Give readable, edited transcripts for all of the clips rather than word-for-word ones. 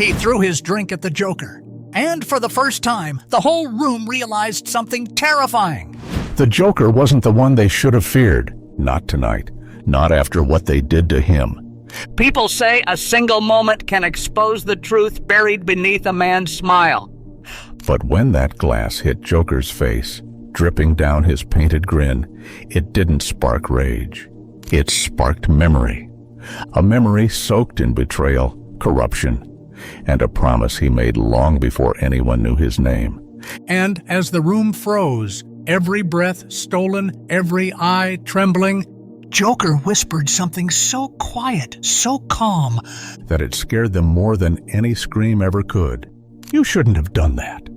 He threw his drink at the Joker. And for the first time, the whole room realized something terrifying. The Joker wasn't the one they should have feared. Not tonight. Not after what they did to him. People say a single moment can expose the truth buried beneath a man's smile. But when that glass hit Joker's face, dripping down his painted grin, it didn't spark rage. It sparked memory. A memory soaked in betrayal, corruption, and a promise he made long before anyone knew his name. And as the room froze, every breath stolen, every eye trembling, Joker whispered something so quiet, so calm, that it scared them more than any scream ever could. You shouldn't have done that.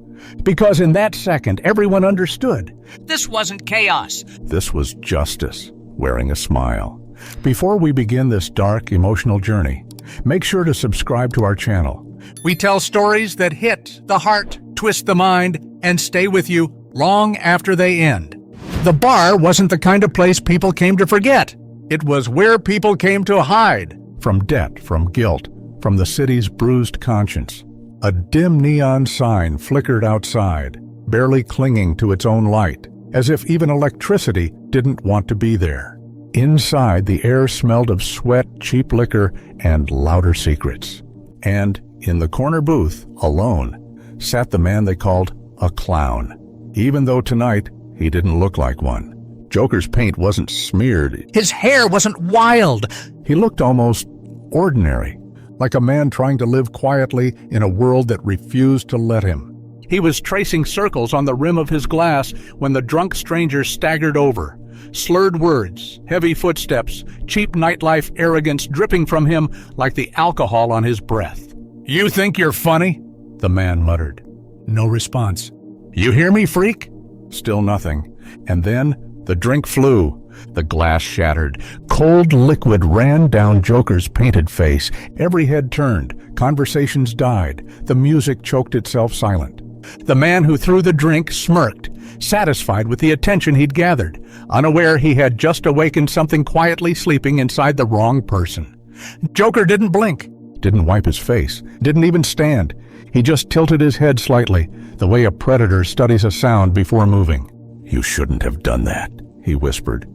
Because in that second, everyone understood. This wasn't chaos. This was justice, wearing a smile. Before we begin this dark, emotional journey, make sure to subscribe to our channel. We tell stories that hit the heart, twist the mind, and stay with you long after they end. The bar wasn't the kind of place people came to forget. It was where people came to hide. From debt, from guilt, from the city's bruised conscience. A dim neon sign flickered outside, barely clinging to its own light, as if even electricity didn't want to be there. Inside, the air smelled of sweat, cheap liquor, and louder secrets. And in the corner booth, alone, sat the man they called a clown. Even though tonight, he didn't look like one. Joker's paint wasn't smeared. His hair wasn't wild. He looked almost ordinary, like a man trying to live quietly in a world that refused to let him. He was tracing circles on the rim of his glass when the drunk stranger staggered over. Slurred words, heavy footsteps, cheap nightlife arrogance dripping from him like the alcohol on his breath. "You think you're funny?" the man muttered. No response. "You hear me, freak?" Still nothing. And then the drink flew. The glass shattered. Cold liquid ran down Joker's painted face. Every head turned. Conversations died. The music choked itself silent. The man who threw the drink smirked, satisfied with the attention he'd gathered, unaware he had just awakened something quietly sleeping inside the wrong person. Joker didn't blink. Didn't wipe his face. Didn't even stand. He just tilted his head slightly, the way a predator studies a sound before moving. "You shouldn't have done that," he whispered.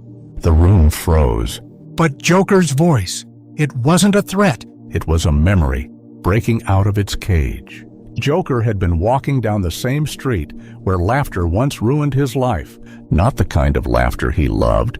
The room froze. But Joker's voice, it wasn't a threat. It was a memory, breaking out of its cage. Joker had been walking down the same street where laughter once ruined his life. Not the kind of laughter he loved,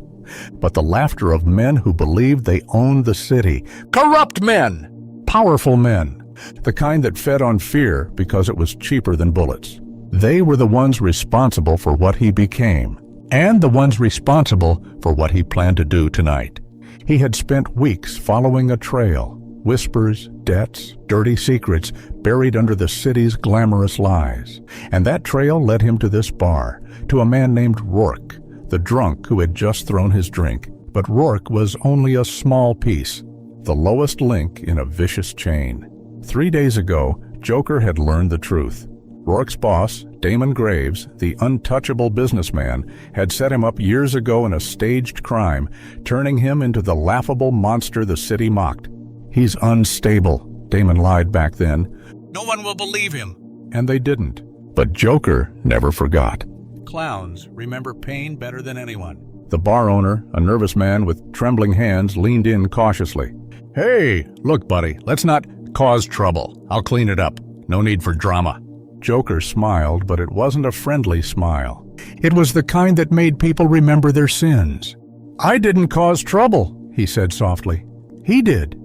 but the laughter of men who believed they owned the city. Corrupt men! Powerful men. The kind that fed on fear because it was cheaper than bullets. They were the ones responsible for what he became, and the ones responsible for what he planned to do tonight. He had spent weeks following a trail. Whispers, debts, dirty secrets buried under the city's glamorous lies. And that trail led him to this bar, to a man named Rourke, the drunk who had just thrown his drink. But Rourke was only a small piece, the lowest link in a vicious chain. 3 days ago, Joker had learned the truth. Rourke's boss, Damon Graves, the untouchable businessman, had set him up years ago in a staged crime, turning him into the laughable monster the city mocked. "He's unstable," Damon lied back then. "No one will believe him." And they didn't. But Joker never forgot. Clowns remember pain better than anyone. The bar owner, a nervous man with trembling hands, leaned in cautiously. "Hey, look, buddy, let's not cause trouble. I'll clean it up. No need for drama." Joker smiled, but it wasn't a friendly smile. It was the kind that made people remember their sins. "I didn't cause trouble," he said softly. "He did."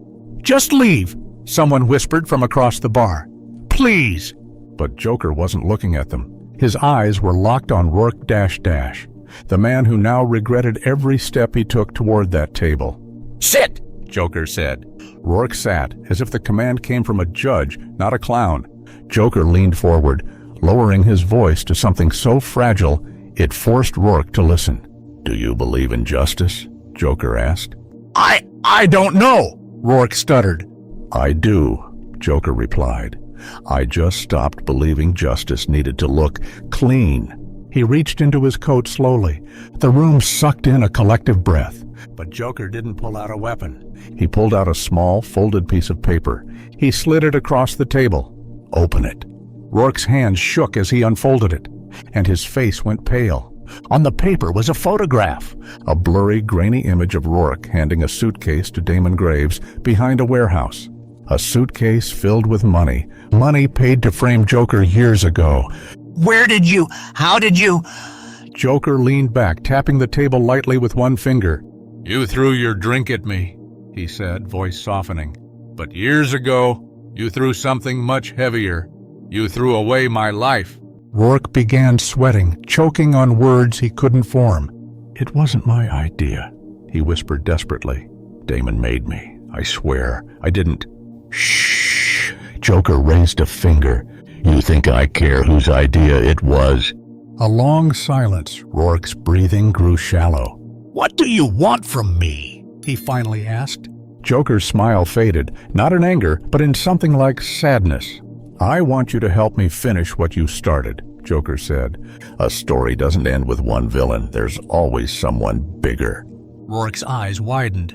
"Just leave," someone whispered from across the bar. "Please." But Joker wasn't looking at them. His eyes were locked on Rourke Dash, the man who now regretted every step he took toward that table. "Sit," Joker said. Rourke sat, as if the command came from a judge, not a clown. Joker leaned forward, lowering his voice to something so fragile it forced Rourke to listen. "Do you believe in justice?" Joker asked. I don't know," Rourke stuttered. "I do," Joker replied. "I just stopped believing justice needed to look clean." He reached into his coat slowly. The room sucked in a collective breath. But Joker didn't pull out a weapon. He pulled out a small, folded piece of paper. He slid it across the table. "Open it." Rourke's hands shook as he unfolded it, and his face went pale. On the paper was a photograph, a blurry, grainy image of Rourke handing a suitcase to Damon Graves behind a warehouse. A suitcase filled with money paid to frame Joker years ago. How did you? Joker leaned back, tapping the table lightly with one finger. "You threw your drink at me," he said, voice softening. "But years ago, you threw something much heavier. You threw away my life." Rourke began sweating, choking on words he couldn't form. "It wasn't my idea," he whispered desperately. "Damon made me. I swear. I didn't." "Shh." Joker raised a finger. "You think I care whose idea it was?" A long silence. Rourke's breathing grew shallow. "What do you want from me?" he finally asked. Joker's smile faded, not in anger, but in something like sadness. "I want you to help me finish what you started," Joker said. "A story doesn't end with one villain. There's always someone bigger." Rourke's eyes widened.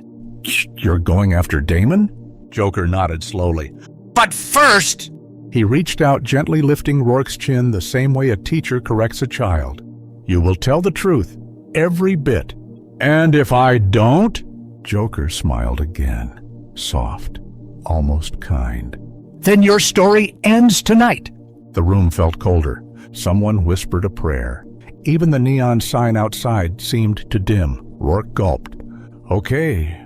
"You're going after Damon?" Joker nodded slowly. But first, He reached out, gently lifting Rourke's chin the same way a teacher corrects a child. "You will tell the truth, every bit. And if I don't?" Joker smiled again, soft, almost kind. then your story ends tonight. The room felt colder. Someone whispered a prayer. Even the neon sign outside seemed to dim. Rourke gulped. Okay,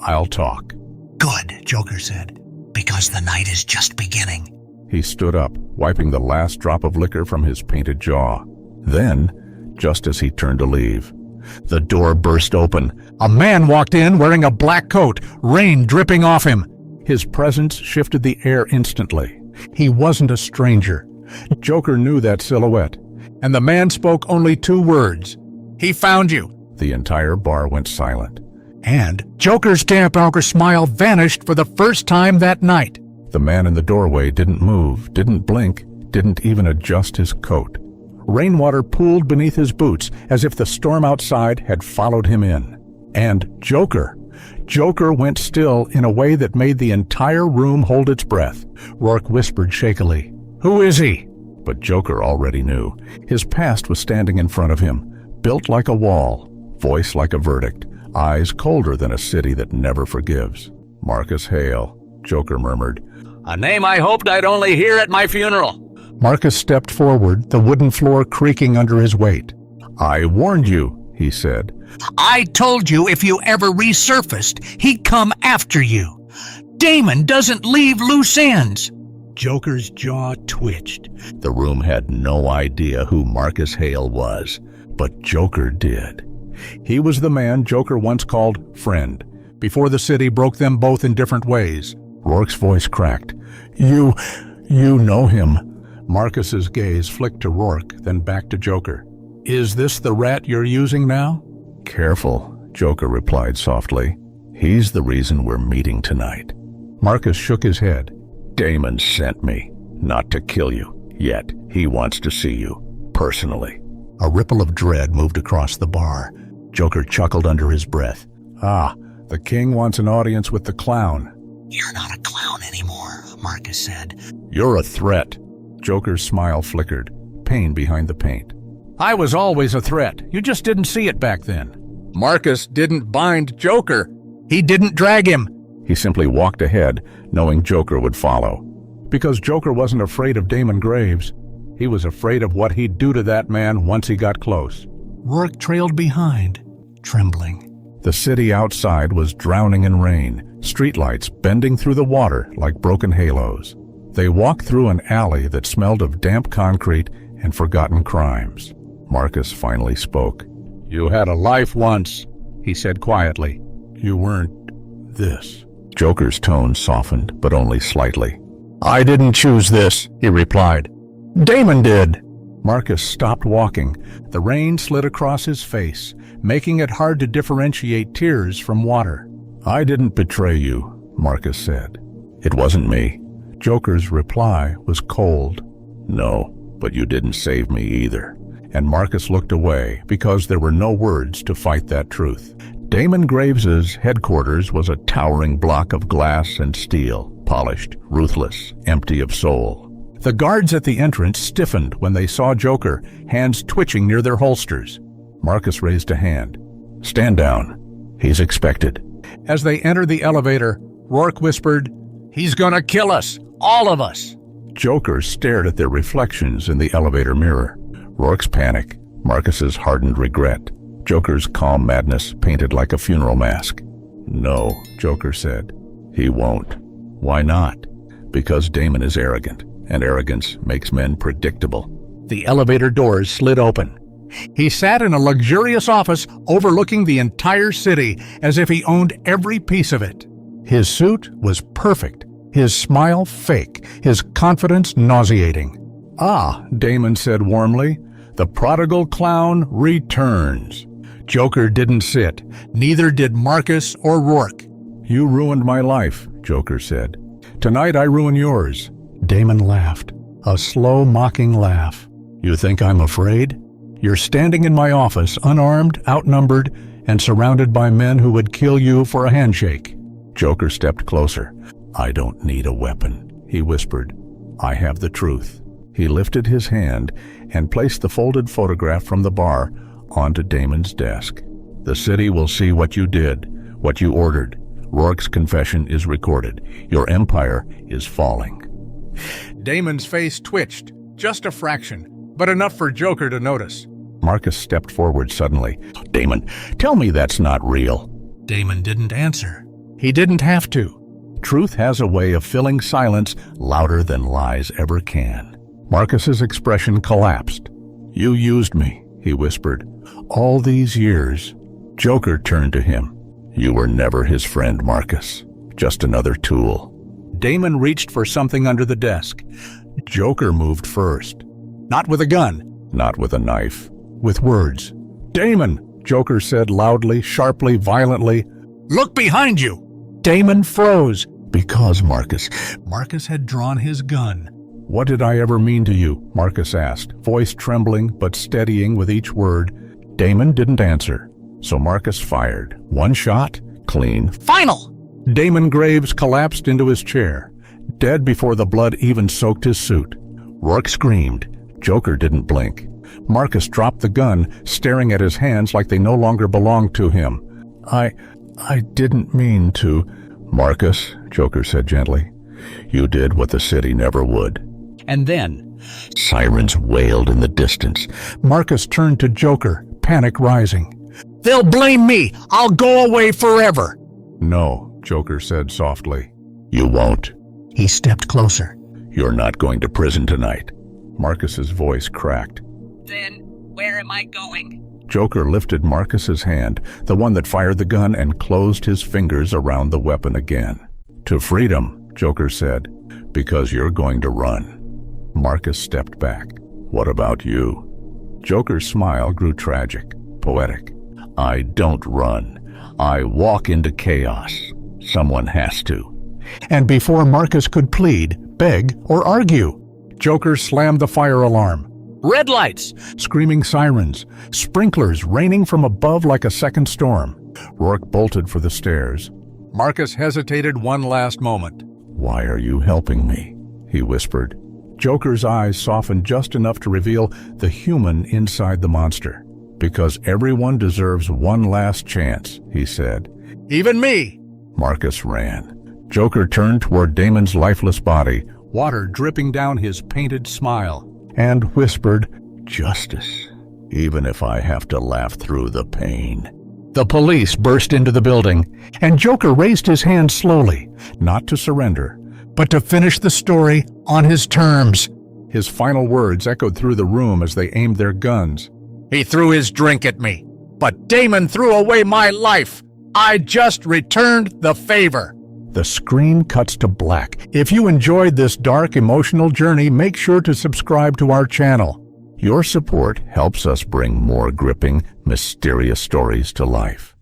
I'll talk." Good, Joker said, because the night is just beginning. He stood up, wiping the last drop of liquor from his painted jaw. Then, just as he turned to leave, the door burst open. A man walked in wearing a black coat, rain dripping off him. His presence shifted the air instantly. He wasn't a stranger. Joker knew that silhouette, and the man spoke only 2 words. He found you. The entire bar went silent. And Joker's damp-auger smile vanished for the first time that night. The man in the doorway didn't move, didn't blink, didn't even adjust his coat. Rainwater pooled beneath his boots as if the storm outside had followed him in. And Joker went still in a way that made the entire room hold its breath. Rourke whispered shakily, "Who is he?" But Joker already knew. His past was standing in front of him, built like a wall, voice like a verdict, eyes colder than a city that never forgives. "Marcus Hale," Joker murmured. A name I hoped I'd only hear at my funeral. Marcus stepped forward, the wooden floor creaking under his weight. "I warned you," he said. I told you if you ever resurfaced, he'd come after you. Damon doesn't leave loose ends. Joker's jaw twitched. The room had no idea who Marcus Hale was, but Joker did. He was the man Joker once called friend, before the city broke them both in different ways. Rourke's voice cracked. You know him." Marcus's gaze flicked to Rourke, then back to Joker. "Is this the rat you're using now?" "Careful," Joker replied softly. "He's the reason we're meeting tonight." Marcus shook his head. "Damon sent me, not to kill you, yet he wants to see you, personally." A ripple of dread moved across the bar. Joker chuckled under his breath. "Ah, the king wants an audience with the clown." You're not a clown anymore, Marcus said. "You're a threat." Joker's smile flickered, pain behind the paint. I was always a threat. You just didn't see it back then. Marcus didn't bind Joker. He didn't drag him. He simply walked ahead, knowing Joker would follow. Because Joker wasn't afraid of Damon Graves. He was afraid of what he'd do to that man once he got close. Rourke trailed behind, trembling. The city outside was drowning in rain, streetlights bending through the water like broken halos. They walked through an alley that smelled of damp concrete and forgotten crimes. Marcus finally spoke. You had a life once, he said quietly. You weren't this. Joker's tone softened, but only slightly. I didn't choose this, he replied. Damon did. Marcus stopped walking. The rain slid across his face, making it hard to differentiate tears from water. I didn't betray you, Marcus said. It wasn't me. Joker's reply was cold. No, but you didn't save me either. and Marcus looked away because there were no words to fight that truth. Damon Graves's headquarters was a towering block of glass and steel, polished, ruthless, empty of soul. The guards at the entrance stiffened when they saw Joker, hands twitching near their holsters. Marcus raised a hand. "Stand down. He's expected." As they entered the elevator, Rourke whispered, "He's gonna kill us, all of us." Joker stared at their reflections in the elevator mirror. Rourke's panic, Marcus's hardened regret, Joker's calm madness painted like a funeral mask. "No," Joker said. "He won't." "Why not?" "Because Damon is arrogant, and arrogance makes men predictable." The elevator doors slid open. He sat in a luxurious office overlooking the entire city as if he owned every piece of it. His suit was perfect, his smile fake, his confidence nauseating. "Ah," Damon said warmly, "the prodigal clown returns." Joker didn't sit. Neither did Marcus or Rourke. "You ruined my life," Joker said. "Tonight I ruin yours." Damon laughed, a slow, mocking laugh. "You think I'm afraid? You're standing in my office, unarmed, outnumbered, and surrounded by men who would kill you for a handshake." Joker stepped closer. "I don't need a weapon," he whispered. "I have the truth." He lifted his hand and placed the folded photograph from the bar onto Damon's desk. "The city will see what you did, what you ordered. Rourke's confession is recorded. Your empire is falling." Damon's face twitched, just a fraction, but enough for Joker to notice. Marcus stepped forward suddenly. "Damon, tell me that's not real." Damon didn't answer. He didn't have to. Truth has a way of filling silence louder than lies ever can. Marcus's expression collapsed. "You used me," he whispered. "All these years." Joker turned to him. "You were never his friend, Marcus. Just another tool." Damon reached for something under the desk. Joker moved first. Not with a gun. Not with a knife. With words. "Damon!" Joker said loudly, sharply, violently. "Look behind you!" Damon froze. "Because, Marcus." Marcus had drawn his gun. "What did I ever mean to you?" Marcus asked, voice trembling but steadying with each word. Damon didn't answer, so Marcus fired. One shot, clean. Final! Damon Graves collapsed into his chair, dead before the blood even soaked his suit. Rourke screamed. Joker didn't blink. Marcus dropped the gun, staring at his hands like they no longer belonged to him. I didn't mean to." "Marcus," Joker said gently, "you did what the city never would." And then, Sirens wailed in the distance. Marcus turned to Joker, panic rising. they'll blame me. I'll go away forever. "No," Joker said softly. "You won't." He stepped closer. "You're not going to prison tonight." Marcus's voice cracked. Then where am I going? Joker lifted Marcus's hand, the one that fired the gun, and closed his fingers around the weapon again. "To freedom," Joker said, "because you're going to run." Marcus stepped back. "What about you?" Joker's smile grew tragic, poetic. "I don't run. I walk into chaos. Someone has to." And before Marcus could plead, beg, or argue, Joker slammed the fire alarm. Red lights! Screaming sirens, sprinklers raining from above like a second storm. Rourke bolted for the stairs. Marcus hesitated one last moment. "Why are you helping me?" he whispered. Joker's eyes softened just enough to reveal the human inside the monster. "Because everyone deserves one last chance," he said. Even me! Marcus ran. Joker turned toward Damon's lifeless body, Water dripping down his painted smile. and whispered, "Justice, even if I have to laugh through the pain." The police burst into the building, and Joker raised his hand slowly, not to surrender, but to finish the story on his terms. His final words echoed through the room as they aimed their guns. He threw his drink at me, but Damon threw away my life. I just returned the favor. The screen cuts to black. If you enjoyed this dark, emotional journey, make sure to subscribe to our channel. Your support helps us bring more gripping, mysterious stories to life.